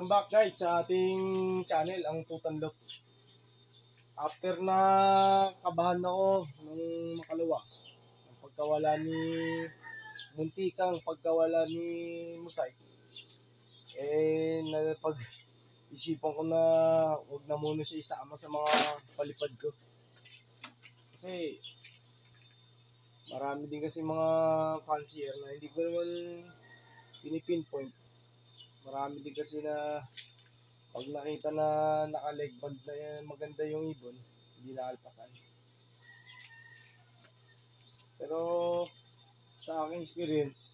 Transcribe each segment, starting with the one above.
Welcome back guys sa ating channel, ang Tutanlok. After na kabahan ako nung makalawa, ang pagkawala ni muntikang pagkawala ni Musay, napag-isipan ko na huwag na muna siya isama sa mga palipad ko. Kasi marami din kasi mga fancier na hindi ko naman pinipinpoint. Marami din kasi na pag nakita na naka-leg band na yan, maganda yung ibon, hindi naalpasan. Pero sa aking experience,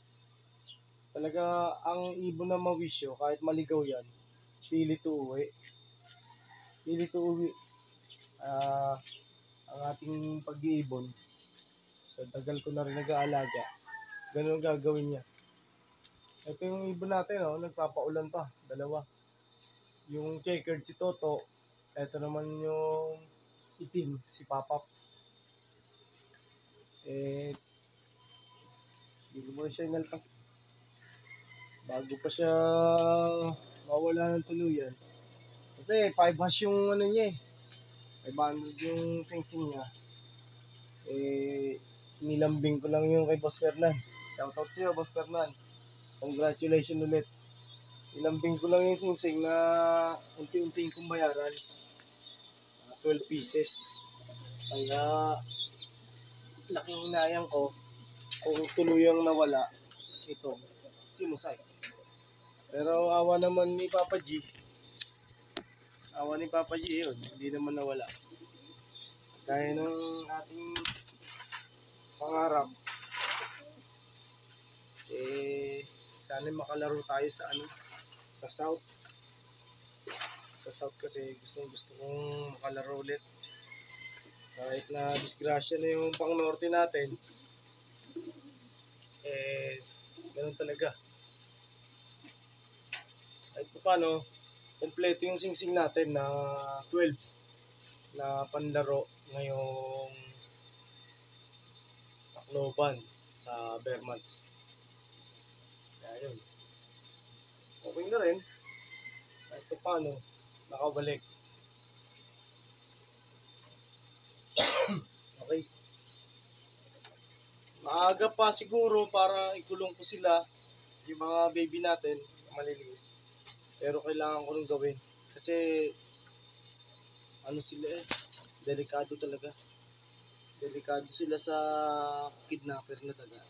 talaga ang ibon na mawisyo, kahit maligaw yan, pilit uuwi. Pilit uuwi. Ang ating pag-iibon, sa tagal ko na rin nag-aalaga, ganun gagawin niya. Ito yung ibon natin, nagpapaulan pa, dalawa. Yung checkered si Toto, ito naman yung itim si Papap. Hindi mo siya inalpas. Bago pa siya mawala ng tuluyan. Kasi 5 hash yung ano niya eh. 500 yung sing-sing niya. Nilambing ko lang yung kay Boss Fernan. Shoutout sa'yo, Boss Fernan. Congratulations ulit. Ilambing ko lang yung sing-sing na unti-untiin kong bayaran. 12 pieces. Kaya laking hinayang ko kung tuluyang nawala ito si Musay. Pero awa naman ni Papa G. Awa ni Papa G yun. Hindi naman nawala. Gaya ng ating pangarap. Sana makalaro tayo sa sa South. Sa South kasi gusto kong makalaro ulit. Kahit na disgrasya na yung pang norte natin, ganun talaga. Kahit pa paano, kompleto yung sing-sing natin na 12 na panlaro ngayong Tacloban sa Bermans. Kaya yun. Okay na rin. Kahit pa paano, nakabalik. Okay. Maaga pa siguro para ikulong ko sila, yung mga baby natin, maliliit. Pero kailangan ko rin gawin. Kasi, sila delikado talaga. Delikado sila sa kidnapper na daga.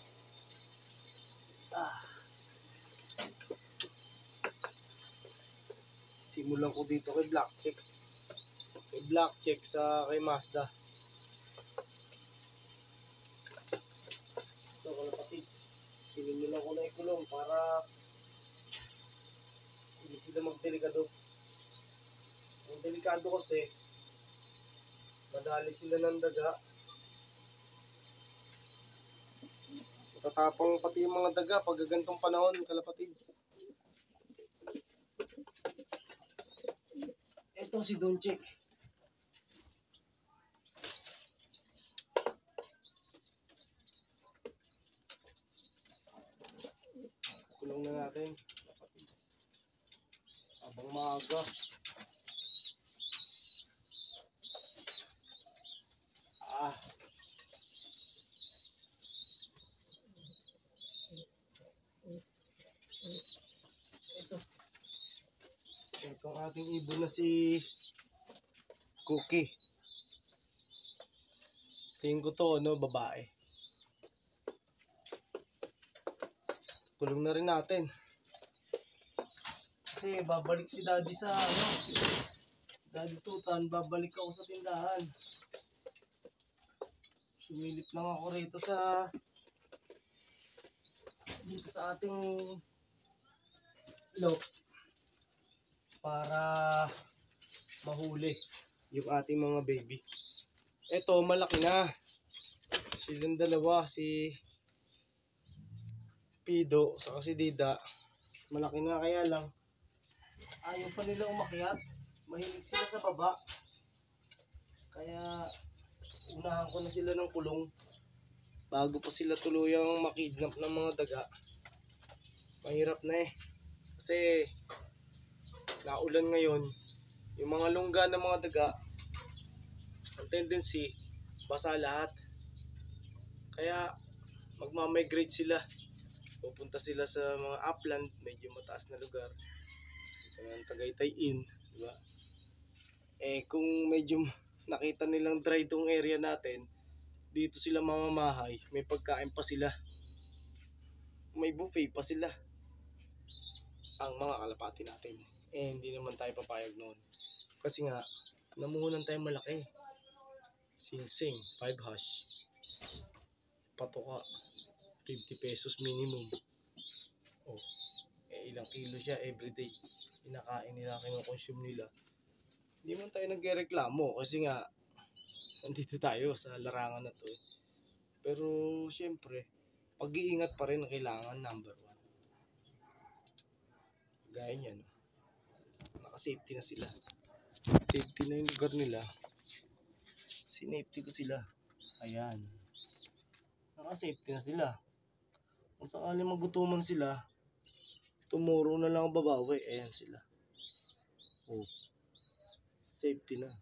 Simulan ko dito kay Black Check. Kay Black Check sa kay Mazda. Ito, kalapatids. Sinimulan ko na ikulong para hindi sila magdelikado. Ang delikado kasi, madali sila ng daga. Matatapang pati yung mga daga pag gantong panahon, kalapatids. Ito si Donchik. Kulong na natin, kalapatids. Habang maaga. Itong ating ibon na si Cookie. Tingin ko to, babae. Kulong na rin natin. Kasi babalik si Daddy sa Daddy Tutan, babalik ako sa tindahan. Sumilip lang ako rito dito sa ating lock para mahuli yung ating mga baby. Ito malaki na. Silang dalawa, si Pido saka si Dida. Malaki na, kaya lang ayaw pa nila umakyat. Mahilig sila sa baba. Kaya unahan ko na sila ng kulong bago pa sila tuluyang makidnap ng mga daga. Mahirap na kasi naulan ngayon, yung mga lungga ng mga daga, ang tendency, basa lahat. Kaya magmamigrate sila. Pupunta sila sa mga upland, medyo mataas na lugar. Ito ng Tagaytay Inn, di ba? Kung medyo nakita nilang dry tong area natin, dito sila mamamahay, may pagkain pa sila. May buffet pa sila. Ang mga kalapati natin. Hindi naman tayo papayag noon. Kasi nga, namuhunan tayo malaki. Sing-sing, 5 hash. Patoka, 50 pesos minimum. Ilang kilo siya everyday. Inakain nila, kinukonsume nila. Hindi man tayo nagreklamo kasi nga, nandito tayo sa larangan na to. Pero, syempre, pag-iingat pa rin ang kailangan, number 1. Gaya niyan, naka-safety na sila. Safety na yung lugar nila. Sinafety ko sila. Ayan. Naka-safety na sila. Kung sakali magutuman sila, tomorrow na lang babawi. Ayan sila. Safety na.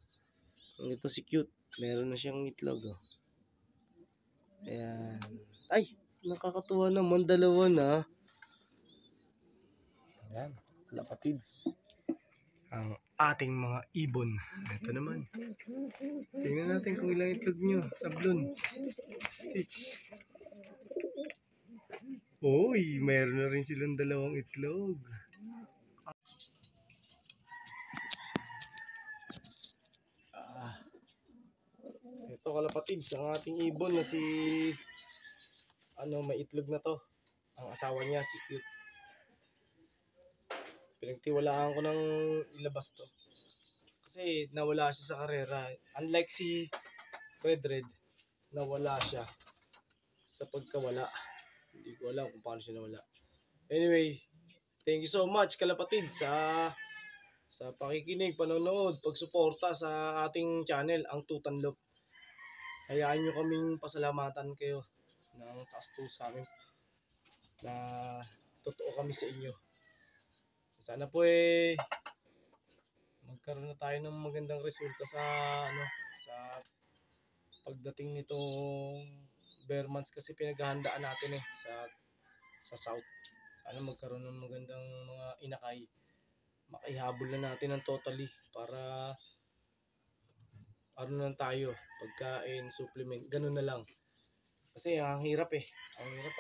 Ito si Cute. Meron na siyang itlog. Ayan. Ay! Nakakatuwa naman. Dalawa na. Ayan. Kalapatids. Ang ating mga ibon. Ito naman. Tingnan natin kung ilang itlog nyo. Sablon. Stitch. Uy, mayroon na rin silang dalawang itlog. Ito kalapatids, ang ating ibon na si may itlog na to. Ang asawa niya si Cute. Pinagtiwalaan ko ng ilabas to. Kasi nawala siya sa karera. Unlike si Red, nawala siya sa pagkawala. Hindi ko alam kung paano siya nawala. Anyway, thank you so much kalapatid sa pakikinig, panonood, pagsuporta sa ating channel, ang Tutanlop. Hayaan nyo kaming pasalamatan kayo ng taas puso sa amin na totoo kami sa inyo. Sana po magkaroon na tayo ng magandang resulta sa pagdating nitong bear months kasi pinaghahandaan natin sa south. Sana magkaroon ng magandang mga inakay. Makahihabol na natin ng totally para lang tayo, pagkain, supplement, ganun na lang. Kasi ang hirap Ang hirap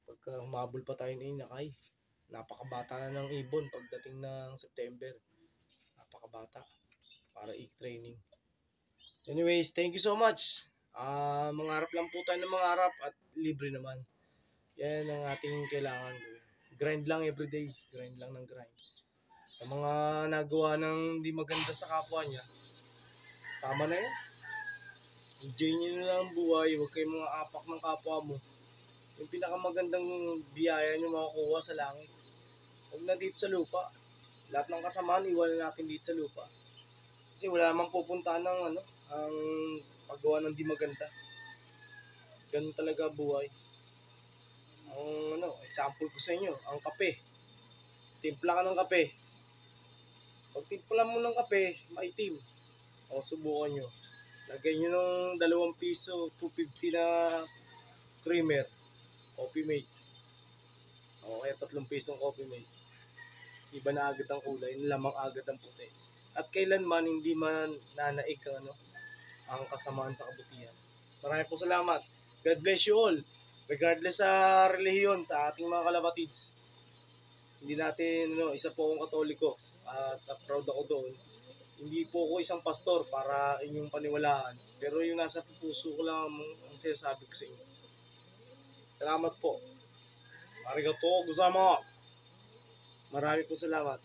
pagka humabol pa tayo ng inakay. Napakabata na ng ibon pagdating ng September. Napakabata para i-training. Anyways, thank you so much. Mangarap lang po tayo ng mangarap at libre naman. Yan ang ating kailangan. Grind lang everyday. Grind lang ng grind. Sa mga nagawa ng hindi maganda sa kapwa niya, tama na yan. Enjoy nyo na lang ang buhay. Huwag kayong mga apak ng kapwa mo. Yung pinakamagandang biyaya nyo makukuha sa langit. Huwag na dito sa lupa. Lahat ng kasamaan, iwanan natin dito sa lupa. Kasi wala namang pupuntahan ng ang paggawa ng di maganda. Ganun talaga buhay. Ang example ko sa inyo, ang kape. Timpla ka ng kape. Pag timpla mo ng kape, maitim. Subukan nyo. Lagay nyo ng 2 piso, 250 na creamer. Coffee mate. Kaya 3 pisong coffee mate. Iba na agad ang kulay, lamang agad ang puti. At kailanman hindi man nanaig ang kasamaan sa kabutihan. Maraming po salamat. God bless you all. Regardless sa relihiyon, sa ating mga kalapatids. Hindi natin, isa po akong Katoliko at proud ako doon. Hindi po ako isang pastor para inyong paniwalaan. Pero yung nasa puso ko lang ang sinasabi ko sa inyo. Salamat po. Arigato gozaimasu. Marami po salamat.